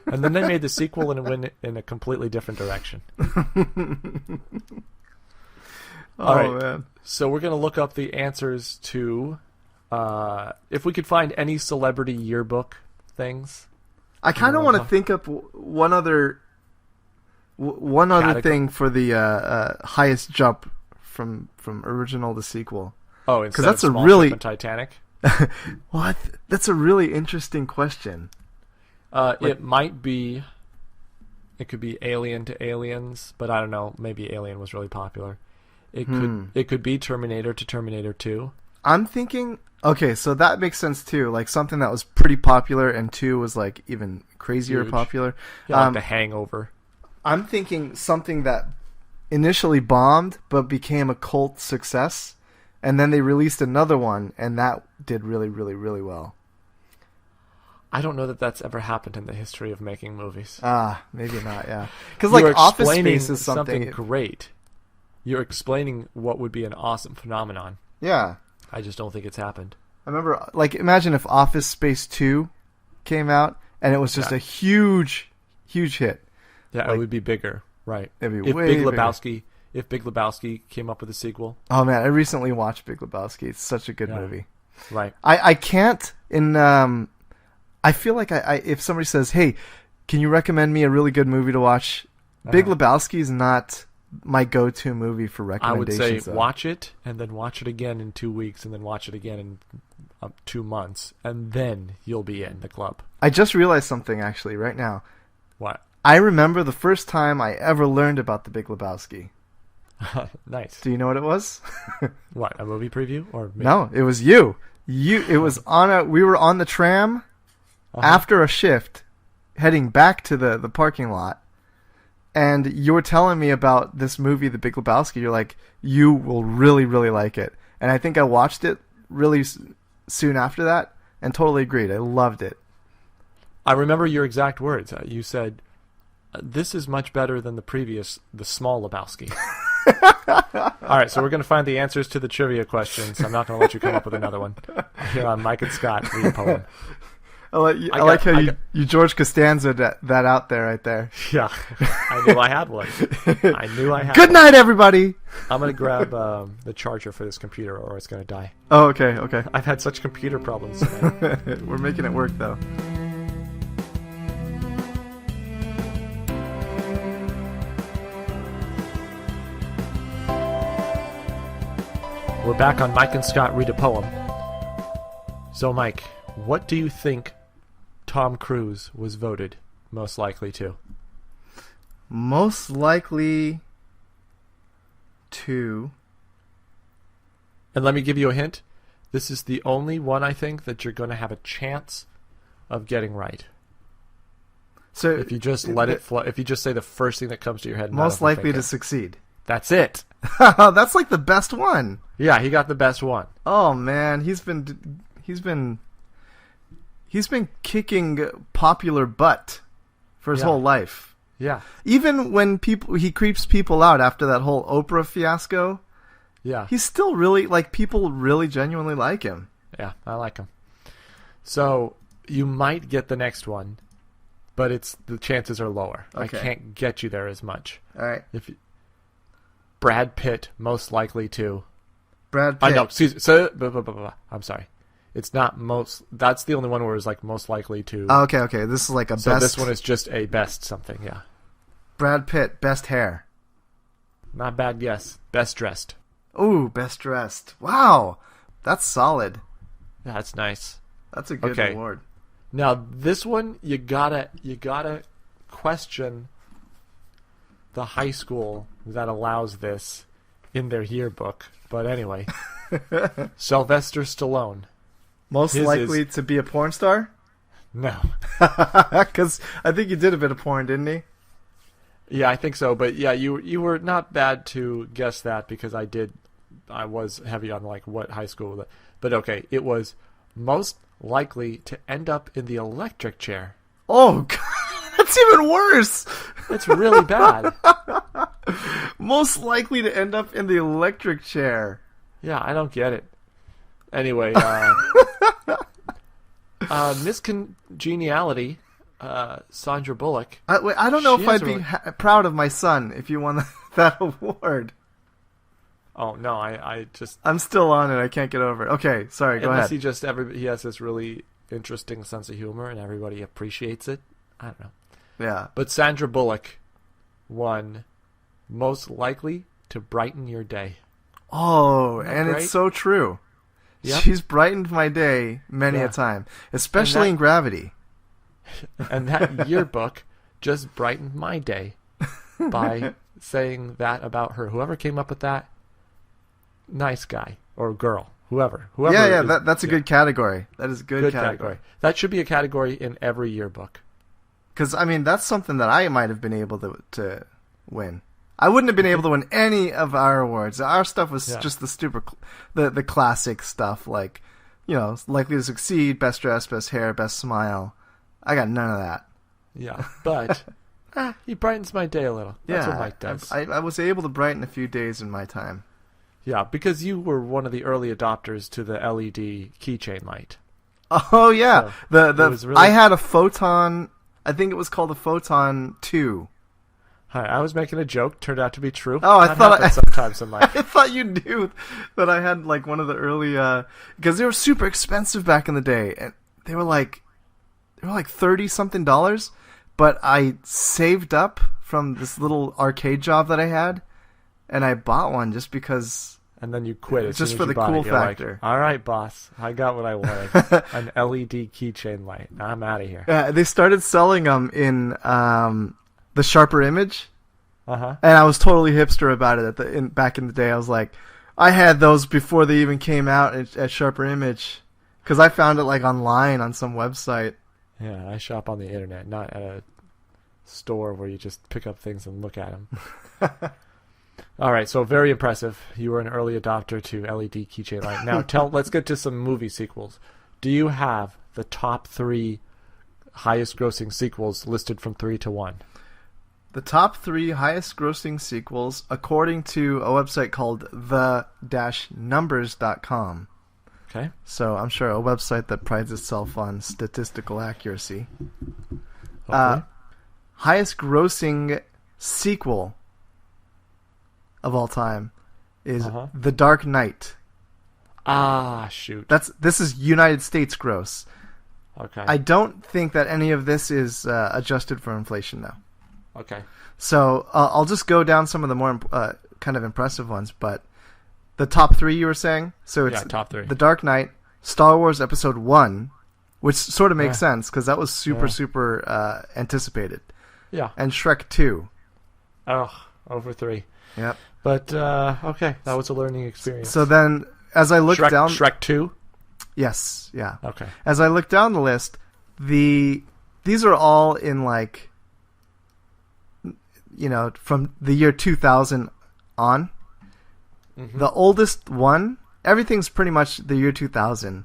And then they made the sequel and it went in a completely different direction. All right. Man. So we're going to look up the answers to if we could find any celebrity yearbook things. I kind of Yeah. want to think up one other Category. thing for the highest jump from original to sequel. Oh, instead that's of a Small really- Ship and Titanic. What? That's a really interesting question. It might be. It could be Alien to Aliens, but I don't know. Maybe Alien was really popular. It could be Terminator to Terminator 2. I'm thinking. Okay, so that makes sense too. Like something that was pretty popular, and 2 was like even crazier Huge. popular. Yeah, like The Hangover. I'm thinking something that initially bombed but became a cult success, and then they released another one, and that did really, really, really well. I don't know that that's ever happened in the history of making movies. Maybe not. Yeah, because like You're Office explaining Space is something. great. You're explaining what would be an awesome phenomenon. Yeah, I just don't think it's happened. I remember. Like, imagine if Office Space 2 came out and it was just Yeah. a huge, huge hit. Yeah, Like- it would be bigger, right? It'd be If way Big bigger. Lebowski, if Big Lebowski came up with a sequel, Oh man, I recently watched Big Lebowski. It's such a good Yeah. movie. right? I can't I feel like I if somebody says, "Hey, can you recommend me a really good movie to watch?" Big Lebowski is not my go-to movie for I would recommendations. say though. watch it and then watch it again in 2 weeks and then watch it again in 2 months, and then you'll be in the club. I just realized something actually right now. What? I remember the first time I ever learned about The Big Lebowski. Nice. Do you know what it was? What, a movie preview or me? No, it was you. It was we were on the tram after a shift heading back to the parking lot, and you were telling me about this movie, The Big Lebowski. You're like, you will really, really like it. And I think I watched it really soon after that and totally agreed. I loved it. I remember your exact words. You said, this is much better than the Small Lebowski. All right, so we're going to find the answers to the trivia questions. I'm not going to let you come up with another one. Here on Mike and Scott read a poem. I like how you George Costanza that out there right there. Yeah, I knew I had one. I knew I had Good one. night, everybody! I'm going to grab the charger for this computer or it's going to die. Oh, okay. I've had such computer problems today. We're making it work, though. We're back on Mike and Scott read a poem. So, Mike, what do you think Tom Cruise was voted most likely to? Most likely to... And let me give you a hint. This is the only one I think that you're going to have a chance of getting right. So if you just let it flow, if you just say the first thing that comes to your head. Most likely to succeed. That's it. That's like the best one. Yeah, he got the best one. Oh man, he's been kicking popular butt for his whole life. Yeah. Even when he creeps people out after that whole Oprah fiasco. Yeah. He's still really people really genuinely like him. Yeah, I like him. So you might get the next one, but the chances are lower. Okay. I can't get you there as much. All right. Brad Pitt most likely to. Brad Pitt. No, excuse me. So, I'm sorry. It's not most. That's the only one where it's like most likely to. Oh, okay. This is like a best. So this one is just a best something. Yeah. Brad Pitt, best hair. Not bad guess. Best dressed. Ooh, best dressed. Wow, that's solid. Yeah, that's nice. That's a good award. Now this one you gotta question the high school that allows this in their yearbook. But anyway, Sylvester Stallone. Most likely to be a porn star? No. Because I think he did a bit of porn, didn't he? Yeah, I think so. But yeah, you were not bad to guess that because I was heavy on like what high school. But okay, it was most likely to end up in the electric chair. Oh, God. That's even worse. It's really bad. Most likely to end up in the electric chair. Yeah, I don't get it. Anyway, Miss Congeniality, Sandra Bullock. I don't know if I'd be proud of my son if you won that award. Oh no, I'm still on it. I can't get over it. Okay, sorry. Go ahead. He has this really interesting sense of humor, and everybody appreciates it. I don't know. Yeah. But Sandra Bullock won most likely to brighten your day. Oh, and great? It's so true. Yep. She's brightened my day many a time, especially in Gravity. And that yearbook just brightened my day by saying that about her. Whoever came up with that, nice guy or girl, whoever. Yeah, that's a good category. That is a good category. That should be a category in every yearbook. Because, I mean, that's something that I might have been able to win. I wouldn't have been able to win any of our awards. Our stuff was just the stupid, the classic stuff, like, likely to succeed, best dress, best hair, best smile. I got none of that. Yeah, but he brightens my day a little. That's what Mike does. I was able to brighten a few days in my time. Yeah, because you were one of the early adopters to the LED keychain light. Oh, yeah. So I had a Photon... I think it was called a Photon 2. Hi, I was making a joke. Turned out to be true. Oh, I thought sometimes in life. I thought you knew that I had like one of the early because they were super expensive back in the day, and they were like $30-something. But I saved up from this little arcade job that I had, and I bought one just because and then you quit. It's as just soon for as you the bought cool it. You're factor. Like, all right, boss, I got what I wanted. An LED keychain light. I'm out of here. They started selling them in the Sharper Image, Uh-huh. and I was totally hipster about it back in the day. I was like, I had those before they even came out at Sharper Image, because I found it like online on some website. Yeah, I shop on the internet, not at a store where you just pick up things and look at them. All right, so very impressive. You were an early adopter to LED keychain light. Now, let's get to some movie sequels. Do you have the top 3 highest grossing sequels listed from 3 to 1? The top 3 highest grossing sequels, according to a website called the-numbers.com. Okay. So I'm sure a website that prides itself on statistical accuracy. Hopefully. Highest grossing sequel of all time is The Dark Knight. Ah, shoot. This is United States gross. Okay. I don't think that any of this is adjusted for inflation, though. Okay. So I'll just go down some of the more kind of impressive ones, but the top 3 you were saying? So it's top 3. The Dark Knight, Star Wars Episode 1, which sort of makes sense because that was super anticipated. Yeah. And Shrek 2. Oh, over 3. Yep. But, okay, that was a learning experience. So then, as I look down... Shrek 2? Yes, yeah. Okay. As I look down the list, these are all in like, from the year 2000 on. Mm-hmm. The oldest one, everything's pretty much the year 2000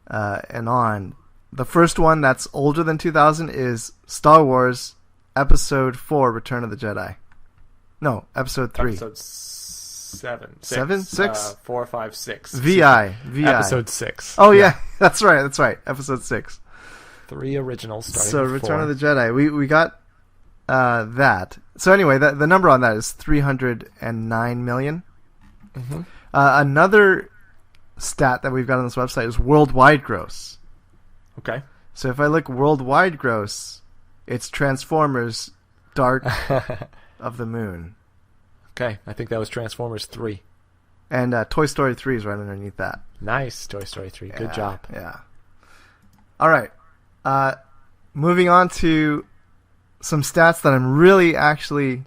and on. The first one that's older than 2000 is Star Wars Episode 4, Return of the Jedi. No, Episode 3. Episode 7. 7? 6? 4, 5, 6. VI. Episode 6. Oh, yeah. That's right. Episode 6. 3 originals starting So, with Return 4. of the Jedi. We got that. So, anyway, the number on that is 309 million. Mm-hmm. Another stat that we've got on this website is worldwide gross. Okay. So, if I look worldwide gross, it's Transformers Dark of the Moon. Okay, I think that was Transformers 3. And Toy Story 3 is right underneath that. Nice, Toy Story 3. Good job. Yeah. All right. Moving on to some stats that I'm really actually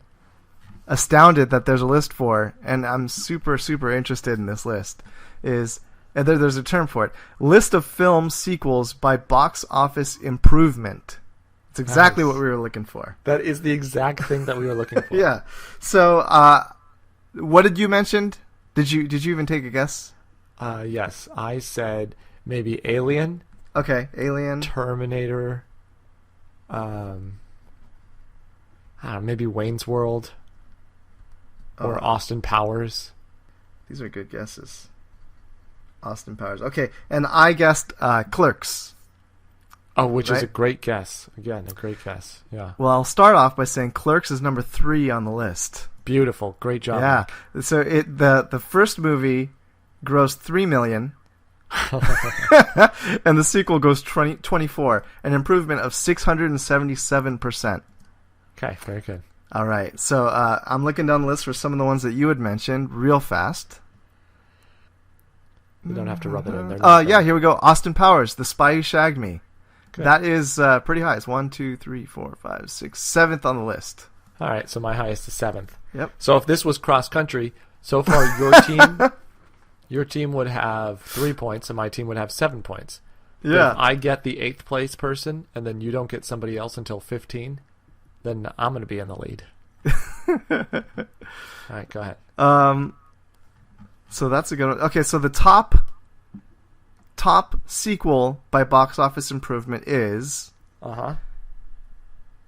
astounded that there's a list for, and I'm super, super interested in this list, is, and there's a term for it, list of film sequels by box office improvement. It's exactly what we were looking for. That is the exact thing that we were looking for. Yeah. So, what did you mention? Did you even take a guess? Yes, I said maybe Alien. Okay, Alien. Terminator. I don't know, maybe Wayne's World. Or Austin Powers. These are good guesses. Austin Powers. Okay, and I guessed Clerks. Oh, which is Right? a great guess. Again, a great guess. Yeah. Well, I'll start off by saying Clerks is number 3 on the list. Beautiful. Great job. Yeah. So the first movie grossed $3 million. And the sequel goes 24, an improvement of 677%. Okay, very good. All right, so I'm looking down the list for some of the ones that you had mentioned real fast. You don't have to rub it in there. Yeah, here we go. Austin Powers, The Spy Who Shagged Me. Good. That is pretty high. It's 1, 2, 3, 4, 5, 6, 7th on the list. All right, so my highest is 7th. Yep. So if this was cross country, so far your team would have 3 points and my team would have 7 points. But Yeah. if I get the 8th place person and then you don't get somebody else until 15, then I'm going to be in the lead. All right, go ahead. So that's a good one. Okay, so the top sequel by box office improvement is Uh-huh.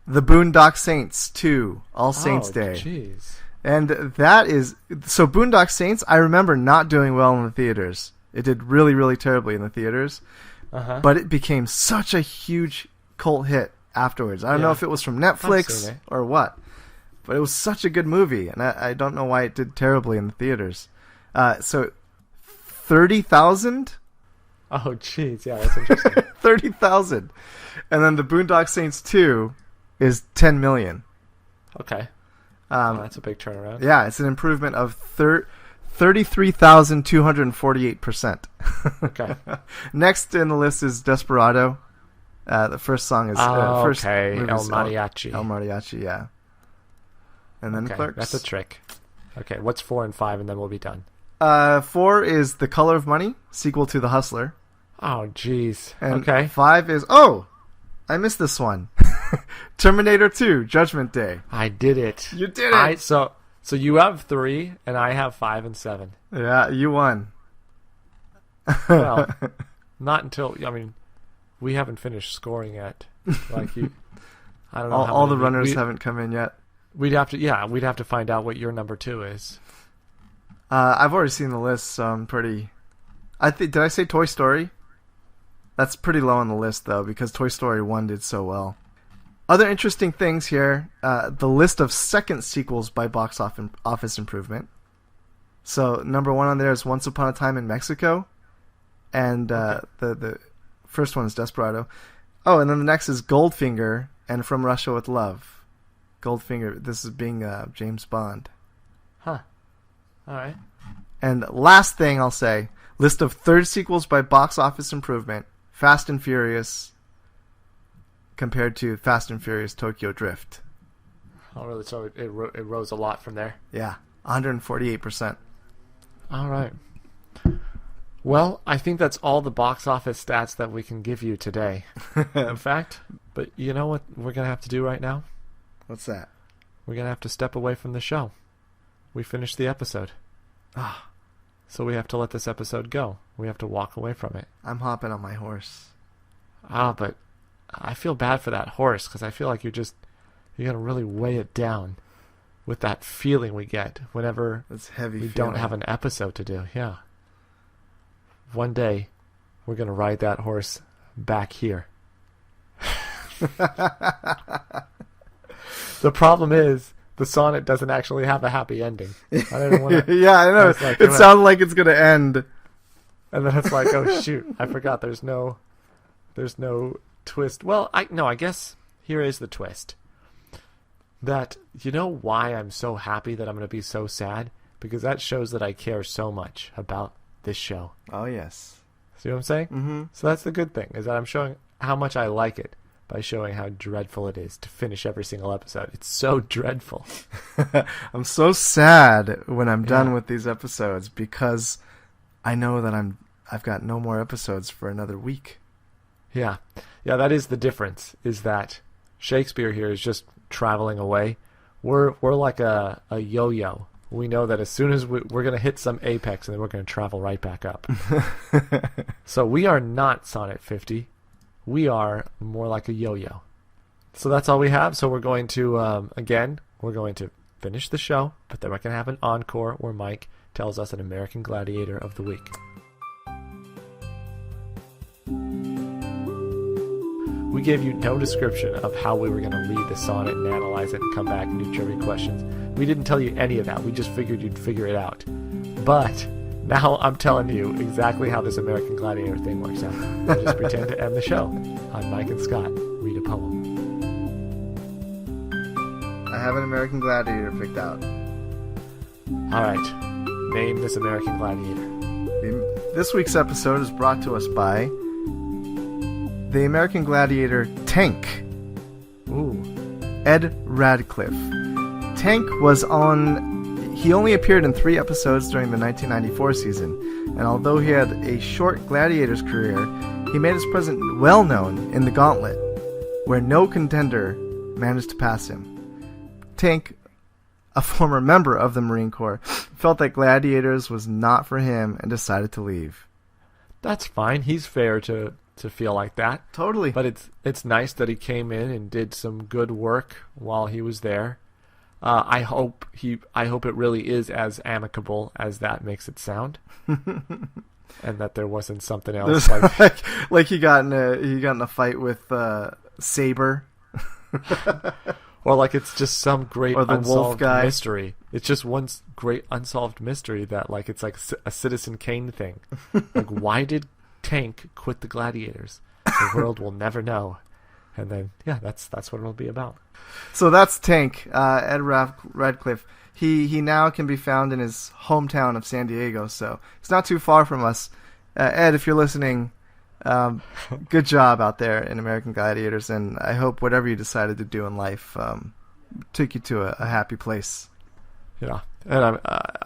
The Boondock Saints 2, All Saints Day. Jeez. And that is... So Boondock Saints, I remember not doing well in the theaters. It did really, really terribly in the theaters. Uh-huh. But it became such a huge cult hit afterwards. I don't know if it was from I've Netflix seen it. or what. But it was such a good movie, and I don't know why it did terribly in the theaters. So 30,000? Oh, jeez. Yeah, that's interesting. 30,000. And then The Boondock Saints 2 is 10 million. Okay. Well, that's a big turnaround. Yeah, it's an improvement of 33,248%. Okay. Next in the list is Desperado. The first song is first okay. move El is Mariachi. El Mariachi, yeah. And then Okay, Clerks. that's a trick. Okay, what's 4 and 5, and then we'll be done. 4 is The Color of Money, sequel to The Hustler. Oh, jeez. And Okay. 5 is I missed this one. Terminator 2, Judgment Day. I did it. You did it. So you have 3, and I have 5 and 7. Yeah, you won. Well, not until we haven't finished scoring yet. Like you, I don't know. all the runners haven't come in yet. We'd have to find out what your number 2 is. I've already seen the list, so I'm pretty. Did I say Toy Story? That's pretty low on the list though, because Toy Story 1 did so well. Other interesting things here: the list of second sequels by box office improvement. So number 1 on there is Once Upon a Time in Mexico, and the first one is Desperado. Oh, and then the next is Goldfinger and From Russia with Love. Goldfinger. This is being James Bond. Huh. All right. And last thing I'll say: list of third sequels by box office improvement. Fast and Furious compared to Fast and Furious Tokyo Drift. Oh, really? So it rose a lot from there. Yeah, 148%. All right. Well, I think that's all the box office stats that we can give you today. In fact, but you know what we're going to have to do right now? What's that? We're going to have to step away from the show. We finished the episode. So we have to let this episode go. We have to walk away from it. I'm hopping on my horse. But I feel bad for that horse because I feel like you're going to really weigh it down with that feeling we get whenever That's heavy. we don't have an episode to do. Yeah. One day, we're going to ride that horse back here. The problem is, the sonnet doesn't actually have a happy ending. I didn't want to. Yeah, I know. Like, it sounds like it's going to end. And then it's like, oh shoot, I forgot. There's no twist. Well, I guess here is the twist. That you know why I'm so happy that I'm going to be so sad? Because that shows that I care so much about this show. Oh yes. See what I'm saying? Mm-hmm. So that's the good thing, is that I'm showing how much I like it by showing how dreadful it is to finish every single episode. It's so dreadful. I'm so sad when I'm done with these episodes because I know that I've got no more episodes for another week. Yeah, that is the difference, is that Shakespeare here is just traveling away. We're like a yo-yo. We know that as soon as we're going to hit some apex, and then we're going to travel right back up. So we are not Sonnet 50. We are more like a yo-yo. So that's all we have. So we're going to, we're going to finish the show, but then we're going to have an encore where Mike tells us an American Gladiator of the Week. We gave you no description of how we were going to read the sonnet and analyze it and come back and do trivia questions. We didn't tell you any of that. We just figured you'd figure it out. But now I'm telling you exactly how this American Gladiator thing works out. Just pretend to end the show. I'm Mike and Scott. Read a poem. I have an American Gladiator picked out. All right. Name this American Gladiator. This week's episode is brought to us by the American Gladiator Tank. Ooh. Ed Radcliffe. Tank was he only appeared in 3 episodes during the 1994 season, and although he had a short Gladiators career, he made his presence well known in the Gauntlet, where no contender managed to pass him. Tank, a former member of the Marine Corps, felt that Gladiators was not for him and decided to leave. That's fine. He's fair to feel like that. Totally. But it's nice that he came in and did some good work while he was there. I hope it really is as amicable as that makes it sound, and that there wasn't something else like he got in a fight with Saber, or like it's just some great or the unsolved wolf guy mystery. It's just one great unsolved mystery that like it's like a Citizen Kane thing. Like, why did Tank quit the Gladiators? The world will never know. And then, that's what it'll be about. So that's Tank, Ed Radcliffe. he now can be found in his hometown of San Diego, so it's not too far from us. Ed, if you're listening, good job out there in American Gladiators, and I hope whatever you decided to do in life took you to a happy place. Yeah, and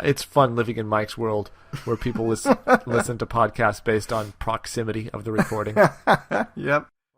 it's fun living in Mike's world where people listen to podcasts based on proximity of the recording. Yep.